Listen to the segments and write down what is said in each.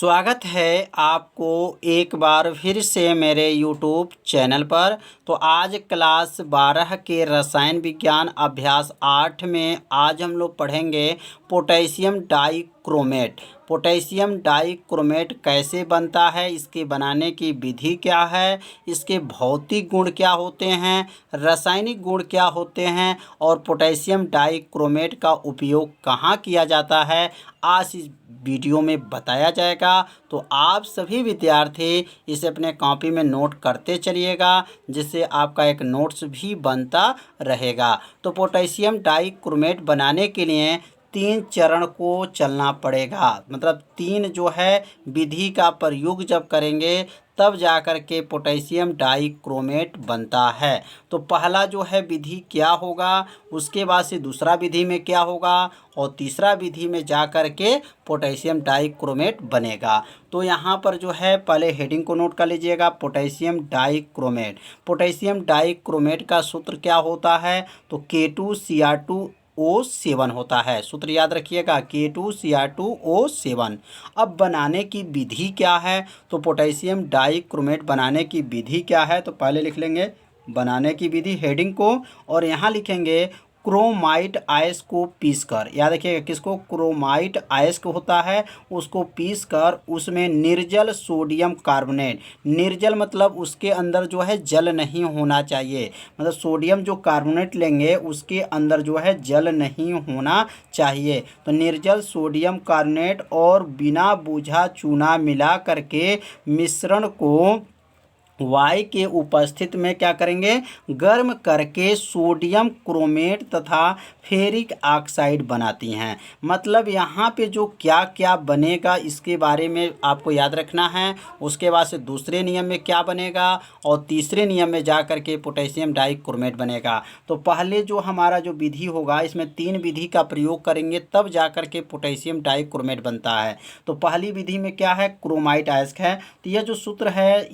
स्वागत है आपको एक बार फिर से मेरे यूट्यूब चैनल पर। तो आज क्लास 12 के रसायन विज्ञान अभ्यास 8 में आज हम लोग पढ़ेंगे पोटेशियम डाइक्रोमेट। पोटेशियम डाइक्रोमेट कैसे बनता है, इसके बनाने की विधि क्या है, इसके भौतिक गुण क्या होते हैं, रासायनिक गुण क्या होते हैं और पोटेशियम डाइक्रोमेट का उपयोग कहाँ किया जाता है, आज इस वीडियो में बताया जाएगा। तो आप सभी विद्यार्थी इसे अपने कॉपी में नोट करते चलिएगा, जिससे आपका एक नोट्स भी बनता रहेगा। तो पोटेशियम डाइक्रोमेट बनाने के लिए 3 चरण को चलना पड़ेगा, मतलब 3 जो है विधि का प्रयोग जब करेंगे तब जा कर के पोटेशियम डाइक्रोमेट बनता है। तो पहला जो है विधि क्या होगा, उसके बाद से दूसरा विधि में क्या होगा और तीसरा विधि में जा कर के पोटेशियम डाइक्रोमेट बनेगा। तो यहाँ पर जो है पहले हेडिंग को नोट कर लीजिएगा, पोटेशियम डाइक्रोमेट। पोटेशियम डाइक्रोमेट का सूत्र क्या होता है, तो K2Cr2O7 होता है। सूत्र याद रखिएगा, K2Cr2O7। अब बनाने की विधि क्या है, तो पोटेशियम डाइक्रोमेट बनाने की विधि क्या है, तो पहले लिख लेंगे बनाने की विधि हेडिंग को, और यहाँ लिखेंगे क्रोमाइट आयस को पीसकर। याद रखिएगा किसको, क्रोमाइट आयस को होता है, उसको पीसकर उसमें निर्जल सोडियम कार्बोनेट। निर्जल मतलब उसके अंदर जो है जल नहीं होना चाहिए, मतलब सोडियम जो कार्बोनेट लेंगे उसके अंदर जो है जल नहीं होना चाहिए। तो निर्जल सोडियम कार्बोनेट और बिना बूझा चूना मिला करके मिश्रण को वाई के उपस्थित में क्या करेंगे, गर्म करके सोडियम क्रोमेट तथा फेरिक ऑक्साइड बनाती हैं। मतलब यहाँ पे जो क्या क्या बनेगा इसके बारे में आपको याद रखना है। उसके बाद से दूसरे नियम में क्या बनेगा और तीसरे नियम में जा कर के पोटेशियम डाइक्रोमेट बनेगा। तो पहले जो हमारा जो विधि होगा इसमें 3 विधि का प्रयोग करेंगे तब जा कर के पोटेशियम डाइक्रोमेट बनता है। तो पहली विधि में क्या है, क्रोमाइट आयस्क है। तो यह जो सूत्र है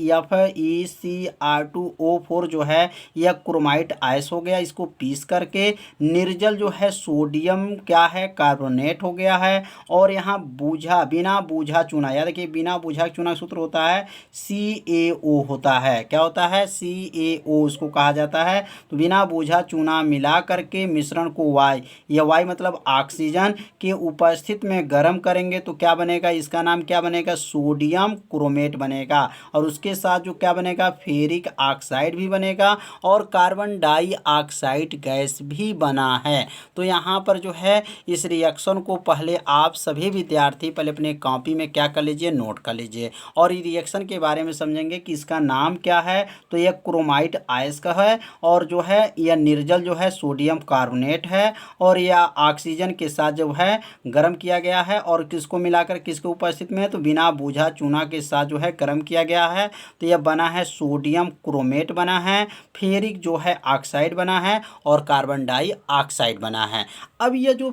FeCr2O4 जो है यह क्रोमाइट आयस हो गया। इसको पीस करके निर्जल जो है सोडियम क्या है, कार्बोनेट हो गया है। और यहाँ बूझा बिना बूझा चूना, याद रखिए बिना बूझा चूना सूत्र होता है CaO होता है। क्या होता है, CaO उसको कहा जाता है। तो बिना बूझा चूना मिला करके मिश्रण को वाई, यह वाई मतलब ऑक्सीजन के उपस्थित में गर्म करेंगे तो क्या बनेगा, इसका नाम क्या बनेगा, सोडियम क्रोमेट बनेगा। और उसके साथ जो क्या बनेगा, फेरिक ऑक्साइड भी बनेगा और कार्बन डाइऑक्साइड गैस भी बना है। तो यहाँ पर जो है इस रिएक्शन को पहले आप सभी विद्यार्थी पहले अपने कॉपी में क्या कर लीजिए, नोट कर लीजिए। और इस रिएक्शन के बारे में समझेंगे कि इसका नाम क्या है। तो यह क्रोमाइट आयस का है और जो है यह निर्जल जो है सोडियम कार्बोनेट है और यह ऑक्सीजन के साथ जो है गर्म किया गया है। और किसको मिलाकर किसके उपस्थित में है, तो बिना बूझा चूना के साथ जो है गर्म किया गया है। तो यह बना है सोडियम क्रोमेट बना है, फेरिक जो है ऑक्साइड बना है और कार्बन डाइऑक्साइड बना है। अब यह जो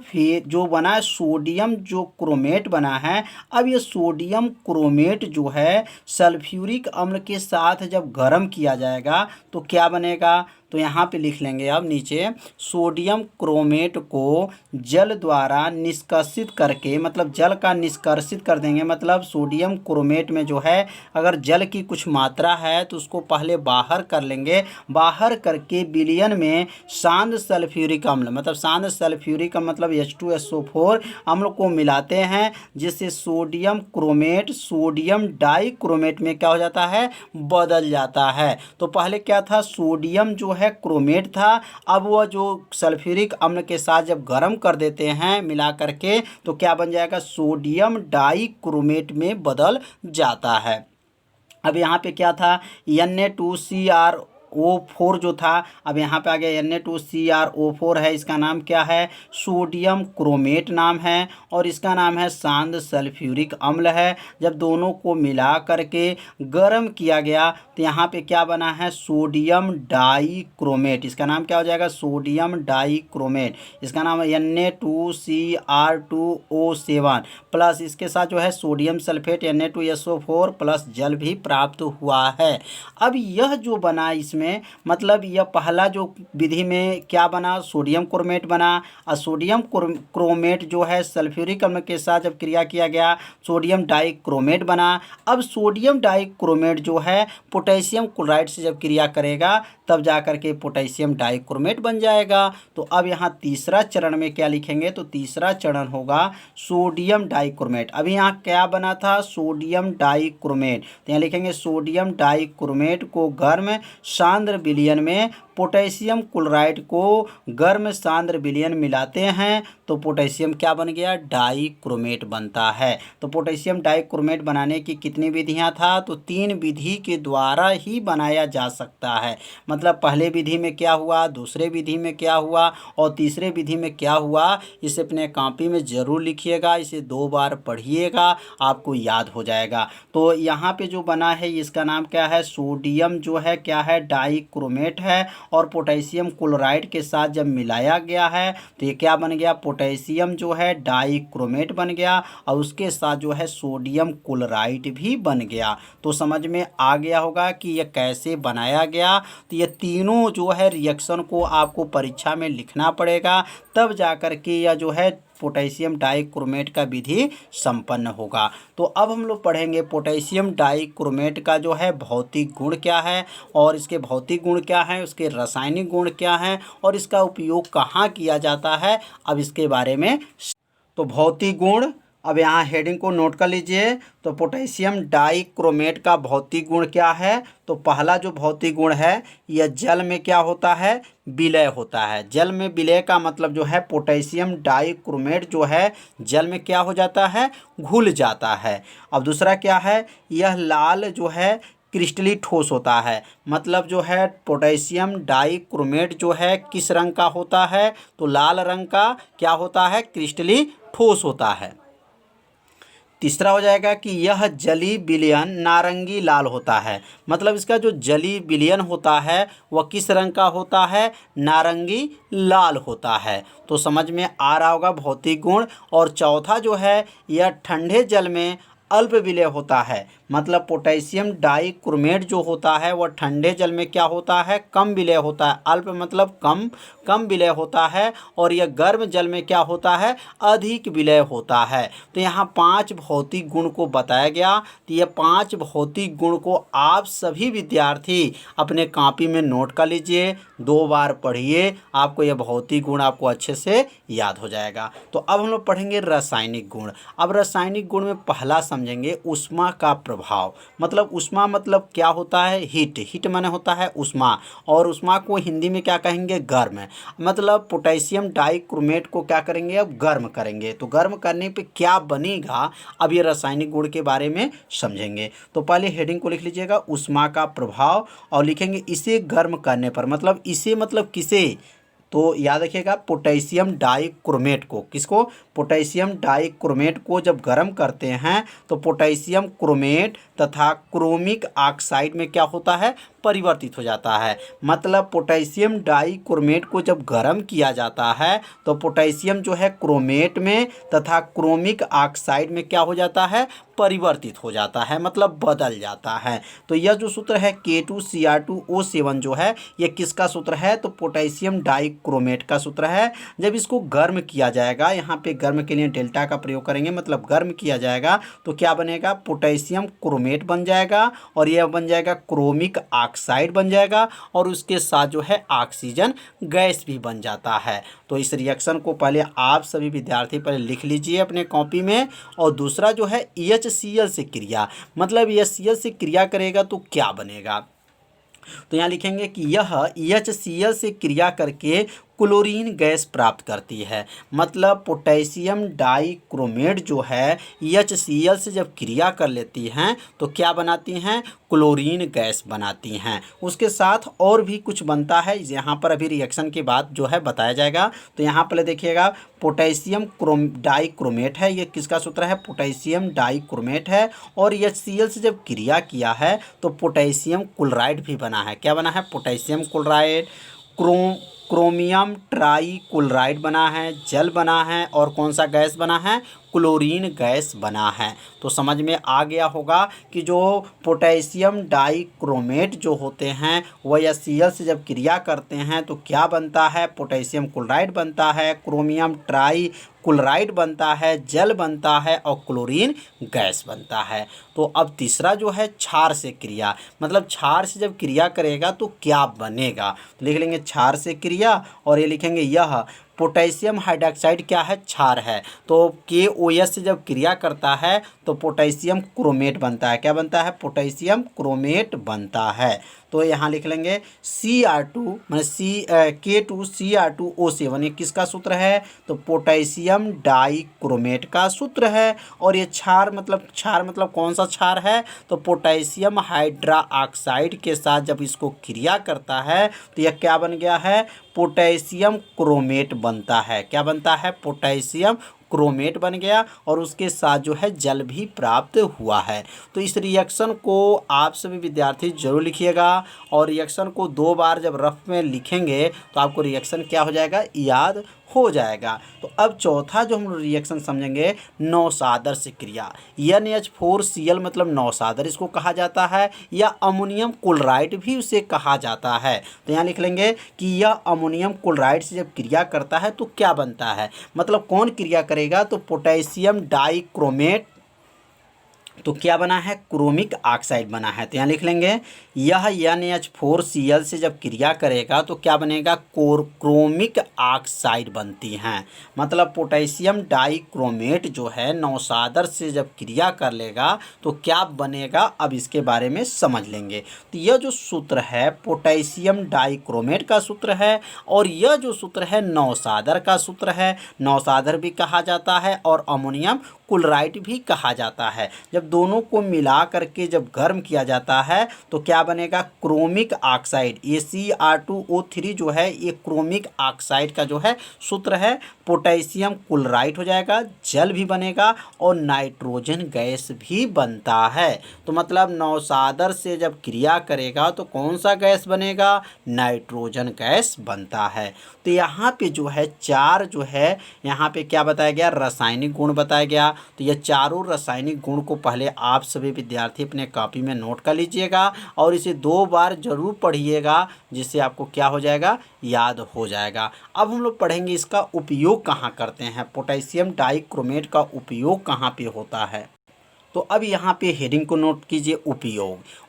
बना है सोडियम जो क्रोमेट बना है, अब यह सोडियम क्रोमेट जो है सल्फ्यूरिक अम्ल के साथ जब गर्म किया जाएगा तो क्या बनेगा, तो यहाँ पे लिख लेंगे अब नीचे, सोडियम क्रोमेट को जल द्वारा निष्कासित करके, मतलब जल का निष्कासित कर देंगे। मतलब सोडियम क्रोमेट में जो है अगर जल की कुछ मात्रा है तो उसको पहले बाहर कर लेंगे। बाहर करके विलयन में शांत सल्फ्यूरिक अम्ल, मतलब शांत सल्फ्यूरिक मतलब H2SO4 अम्ल को मिलाते हैं, जिससे सोडियम क्रोमेट सोडियम डाइक्रोमेट में क्या हो जाता है, बदल जाता है। तो पहले क्या था, सोडियम जो है क्रोमेट था, अब वह जो सल्फ्यूरिक अम्ल के साथ जब गर्म कर देते हैं मिला करके तो क्या बन जाएगा, सोडियम डाइक्रोमेट में बदल जाता है। अब यहाँ पे क्या था, Na2CrO4 जो था, अब यहाँ पे आ गया Na2CrO4 है। इसका नाम क्या है, सोडियम क्रोमेट नाम है और इसका नाम है शांत सल्फ्यूरिक अम्ल है। जब दोनों को मिला करके गर्म किया गया तो यहाँ पे क्या बना है, सोडियम डाइक्रोमेट। इसका नाम क्या हो जाएगा, सोडियम डाइक्रोमेट। इसका नाम है Na2Cr2O7 प्लस इसके साथ जो है सोडियम सल्फेट Na2SO4 प्लस जल भी प्राप्त हुआ है। अब यह जो बना इसमें में, मतलब यह पहला जो विधि में क्या बना, सोडियम क्रोमेट बना। और सोडियम क्रोमेट जो है सल्फ्यूरिक अम्ल के साथ जब क्रिया किया गया सोडियम डाइक्रोमेट बना। अब सोडियम डाइक्रोमेट जो है पोटेशियम क्लोराइड से जब क्रिया करेगा तब जा कर के पोटेशियम डाइक्रोमेट बन जाएगा। तो अब यहाँ तीसरा चरण में क्या लिखेंगे, तो तीसरा चरण होगा सोडियम डाइक्रोमेट। अभी यहाँ क्या बना था, सोडियम डाइक्रोमेट, तो यहाँ लिखेंगे सोडियम डाइक्रोमेट को गर्म सांद्र विलयन में पोटेशियम क्लोराइड को गर्म सांद्र विलयन मिलाते हैं तो पोटेशियम क्या बन गया, डाइक्रोमेट बनता है। तो पोटेशियम डाइक्रोमेट बनाने की कितनी विधियां था, तो 3 विधि के द्वारा ही बनाया जा सकता है। मतलब पहले विधि में क्या हुआ, दूसरे विधि में क्या हुआ और तीसरे विधि में क्या हुआ, इसे अपने कॉपी में ज़रूर लिखिएगा, इसे 2 बार पढ़िएगा, आपको याद हो जाएगा। तो यहाँ पे जो बना है इसका नाम क्या है, सोडियम जो है क्या है, डाइक्रोमेट है और पोटेशियम क्लोराइड के साथ जब मिलाया गया है तो ये क्या बन गया, पोटेशियम जो है डाइक्रोमेट बन गया और उसके साथ जो है सोडियम क्लोराइड भी बन गया। तो समझ में आ गया होगा कि यह कैसे बनाया गया। तो ये तीनों जो है रिएक्शन को आपको परीक्षा में लिखना पड़ेगा, तब जाकर के यह जो है पोटेशियम डाइक्रोमेट का विधि संपन्न होगा। तो अब हम लोग पढ़ेंगे पोटेशियम डाइक्रोमेट का जो है भौतिक गुण क्या है और इसके भौतिक गुण क्या हैं, उसके रासायनिक गुण क्या हैं और इसका उपयोग कहाँ किया जाता है, अब इसके बारे में। तो भौतिक गुण, अब यहाँ हेडिंग को नोट कर लीजिए। तो पोटेशियम डाइक्रोमेट का भौतिक गुण क्या है, तो पहला जो भौतिक गुण है यह जल में क्या होता है, विलय होता है। जल में विलय का मतलब जो है पोटेशियम डाइक्रोमेट जो है जल में क्या हो जाता है, घुल जाता है। अब दूसरा क्या है, यह लाल जो है क्रिस्टली ठोस होता है। मतलब जो है पोटेशियम डाइक्रोमेट जो है किस रंग का होता है, तो लाल रंग का क्या होता है, क्रिस्टली ठोस होता है। तीसरा हो जाएगा कि यह जली विलयन नारंगी लाल होता है। मतलब इसका जो जली विलयन होता है वह किस रंग का होता है, नारंगी लाल होता है। तो समझ में आ रहा होगा भौतिक गुण। और चौथा जो है यह ठंडे जल में अल्प विलय होता है। मतलब पोटेशियम डाइक्रोमेट जो होता है वह ठंडे जल में क्या होता है, कम विलय होता है। अल्प मतलब कम विलय होता है और यह गर्म जल में क्या होता है, अधिक विलय होता है। तो यहाँ 5 भौतिक गुण को बताया गया। तो ये 5 भौतिक गुण को आप सभी विद्यार्थी अपने कॉपी में नोट कर लीजिए, 2 बार पढ़िए, आपको यह भौतिक गुण आपको अच्छे से याद हो जाएगा। तो अब हम लोग पढ़ेंगे रासायनिक गुण। अब रासायनिक गुण में पहला समझेंगे ऊष्मा का प्रभाव। मतलब ऊष्मा मतलब क्या होता है, हीट माने होता है ऊष्मा, और ऊष्मा को हिंदी में क्या कहेंगे, गर्म। मतलब पोटेशियम डाइक्रोमेट को क्या करेंगे, अब गर्म करेंगे। तो गर्म करने पे क्या बनेगा, अब ये रासायनिक गुण के बारे में समझेंगे। तो पहले हेडिंग को लिख लीजिएगा, ऊष्मा का प्रभाव, और लिखेंगे इसे गर्म करने पर। मतलब इसे मतलब किसे, तो याद रखिएगा पोटेशियम डाइक्रोमेट को, किसको, पोटेशियम डाइक्रोमेट को जब गर्म करते हैं तो पोटेशियम क्रोमेट तथा क्रोमिक ऑक्साइड में क्या होता है, परिवर्तित हो जाता है। मतलब पोटेशियम डाइक्रोमेट को जब गर्म किया जाता है तो पोटेशियम जो है क्रोमेट में तथा क्रोमिक ऑक्साइड में क्या हो जाता है, परिवर्तित हो जाता है, मतलब बदल जाता है। तो यह जो सूत्र है K2Cr2O7 जो है यह किसका सूत्र है, तो पोटेशियम डाइक्रोमेट का सूत्र है। जब इसको गर्म किया जाएगा, यहाँ पे गर्म के लिए डेल्टा का प्रयोग करेंगे, मतलब गर्म किया जाएगा तो क्या बनेगा, पोटेशियम क्रोमेट बन जाएगा और यह बन जाएगा क्रोमिक ऑक्साइड बन जाएगा और उसके साथ जो है ऑक्सीजन गैस भी बन जाता है। तो इस रिएक्शन को पहले आप सभी विद्यार्थी पहले लिख लीजिए अपने कॉपी में। और दूसरा जो है HCl से क्रिया, मतलब HCl से क्रिया करेगा तो क्या बनेगा, तो यहाँ लिखेंगे कि यह HCl से क्रिया करके क्लोरीन गैस प्राप्त करती है। मतलब पोटेशियम डाइक्रोमेट जो है HCl से जब क्रिया कर लेती हैं तो क्या बनाती हैं, क्लोरीन गैस बनाती हैं। उसके साथ और भी कुछ बनता है, यहाँ पर अभी रिएक्शन के बाद जो है बताया जाएगा। तो यहाँ पहले देखिएगा पोटेशियम डाइक्रोमेट है, ये किसका सूत्र है, पोटेशियम डाइक्रोमेट है, और HCl से जब क्रिया किया है तो पोटेशियम क्लोराइड भी बना है। क्या बना है, पोटेशियम क्लोराइड, क्रोमियम ट्राइक्लोराइड बना है, जल बना है, और कौन सा गैस बना है, क्लोरीन गैस बना है। तो समझ में आ गया होगा कि जो पोटेशियम डाइक्रोमेट जो होते हैं वह HCl से जब क्रिया करते हैं तो क्या बनता है, पोटेशियम क्लोराइड बनता है, क्रोमियम ट्राई क्लोराइड बनता है, जल बनता है और क्लोरीन गैस बनता है। तो अब तीसरा जो है क्षार से क्रिया, मतलब क्षार से जब क्रिया करेगा तो क्या बनेगा। तो लिख लेंगे क्षार से क्रिया और ये लिखेंगे यह पोटेशियम हाइड्रोक्साइड क्या है, क्षार है। तो KOH से जब क्रिया करता है तो पोटेशियम क्रोमेट बनता है। क्या बनता है, पोटेशियम क्रोमेट बनता है। तो यहाँ लिख लेंगे Cr2 मतलब K2Cr2O7 ये किसका सूत्र है, तो पोटेशियम डाइक्रोमेट का सूत्र है। और ये क्षार मतलब कौन सा क्षार है, तो पोटेशियम हाइड्रोक्साइड के साथ जब इसको क्रिया करता है तो यह क्या बन गया है, पोटेशियम क्रोमेट बनता है। क्या बनता है, पोटेशियम क्रोमेट बन गया और उसके साथ जो है जल भी प्राप्त हुआ है। तो इस रिएक्शन को आप सभी विद्यार्थी जरूर लिखिएगा और रिएक्शन को 2 बार जब रफ में लिखेंगे तो आपको रिएक्शन क्या हो जाएगा, याद हो जाएगा। तो अब चौथा जो हम लोग रिएक्शन समझेंगे नौसादर से क्रिया। NH4Cl मतलब नौसादर इसको कहा जाता है या अमोनियम क्लोराइड भी उसे कहा जाता है। तो यहाँ लिख लेंगे कि यह अमोनियम क्लोराइड से जब क्रिया करता है तो क्या बनता है, मतलब कौन क्रिया करेगा, तो पोटेशियम डाइक्रोमेट तो क्या बना है, क्रोमिक ऑक्साइड बना है। तो यहाँ लिख लेंगे यह NH4Cl से जब क्रिया करेगा तो क्या बनेगा, क्रोमिक ऑक्साइड बनती हैं। मतलब पोटेशियम डाइक्रोमेट जो है नौसादर से जब क्रिया कर लेगा तो क्या बनेगा, अब इसके बारे में समझ लेंगे। तो यह जो सूत्र है पोटेशियम डाइक्रोमेट का सूत्र है और यह जो सूत्र है नौसादर का सूत्र है। नौसादर भी कहा जाता है और अमोनियम क्लोराइड भी कहा जाता है। जब दोनों को मिला करके जब गर्म किया जाता है तो क्या बनेगा, क्रोमिक ऑक्साइड। ये Cr2O3 जो है ये क्रोमिक ऑक्साइड का जो है सूत्र है। पोटेशियम क्लोराइड हो जाएगा, जल भी बनेगा और नाइट्रोजन गैस भी बनता है। तो मतलब नौसादर से जब क्रिया करेगा तो कौन सा गैस बनेगा, नाइट्रोजन गैस बनता है। तो यहाँ पे जो है 4 जो है यहाँ पे क्या बताया गया, रासायनिक गुण बताया गया। तो ये चारों रासायनिक गुण को पहले आप सभी विद्यार्थी अपने कॉपी में नोट कर लीजिएगा और इसे 2 बार जरूर पढ़िएगा जिससे आपको क्या हो जाएगा, याद हो जाएगा। अब हम लोग पढ़ेंगे इसका उपयोग कहाँ करते हैं, पोटेशियम डाइक्रोमेट का उपयोग कहाँ पे होता है। तो अब यहाँ पे हेडिंग को नोट कीजिए,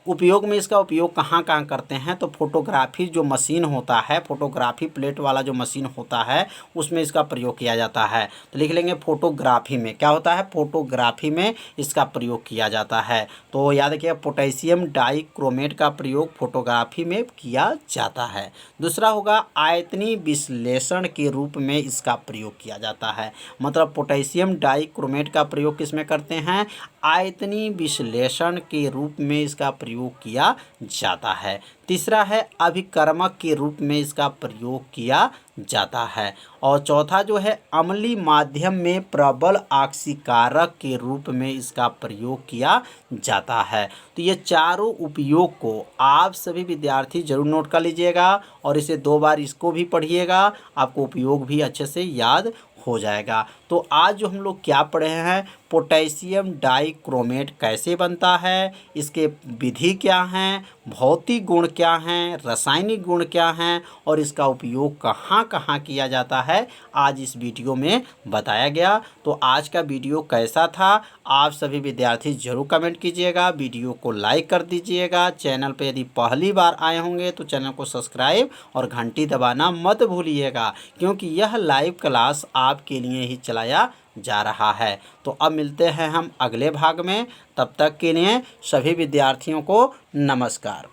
उपयोग में इसका उपयोग कहाँ कहाँ करते हैं। तो फोटोग्राफी जो मशीन होता है, फोटोग्राफी प्लेट वाला जो मशीन होता है उसमें इसका प्रयोग किया जाता है। तो लिख लेंगे फोटोग्राफी में क्या होता है, फोटोग्राफी में इसका प्रयोग किया जाता है। तो याद रखिए पोटेशियम डाइक्रोमेट का प्रयोग फोटोग्राफी में किया जाता है। दूसरा होगा आयतनीय विश्लेषण के रूप में इसका प्रयोग किया जाता है। मतलब पोटेशियम डाइक्रोमेट का प्रयोग किस में करते हैं, आयतनीय विश्लेषण के रूप में इसका प्रयोग किया जाता है। तीसरा है अभिकर्मक के रूप में इसका प्रयोग किया जाता है। और चौथा जो है अम्लीय माध्यम में प्रबल ऑक्सीकारक के रूप में इसका प्रयोग किया जाता है। तो ये चारों उपयोग को आप सभी विद्यार्थी जरूर नोट कर लीजिएगा और इसे 2 बार इसको भी पढ़िएगा, आपको उपयोग भी अच्छे से याद हो जाएगा। तो आज जो हम लोग क्या पढ़े हैं, पोटेशियम डाइक्रोमेट कैसे बनता है, इसके विधि क्या हैं, भौतिक गुण क्या हैं, रासायनिक गुण क्या हैं और इसका उपयोग कहाँ कहाँ किया जाता है, आज इस वीडियो में बताया गया। तो आज का वीडियो कैसा था, आप सभी विद्यार्थी जरूर कमेंट कीजिएगा, वीडियो को लाइक कर दीजिएगा। चैनल पर यदि पहली बार आए होंगे तो चैनल को सब्सक्राइब और घंटी दबाना मत भूलिएगा, क्योंकि यह लाइव क्लास आपके लिए ही चलाया जा रहा है। तो अब मिलते हैं हम अगले भाग में, तब तक के लिए सभी विद्यार्थियों को नमस्कार।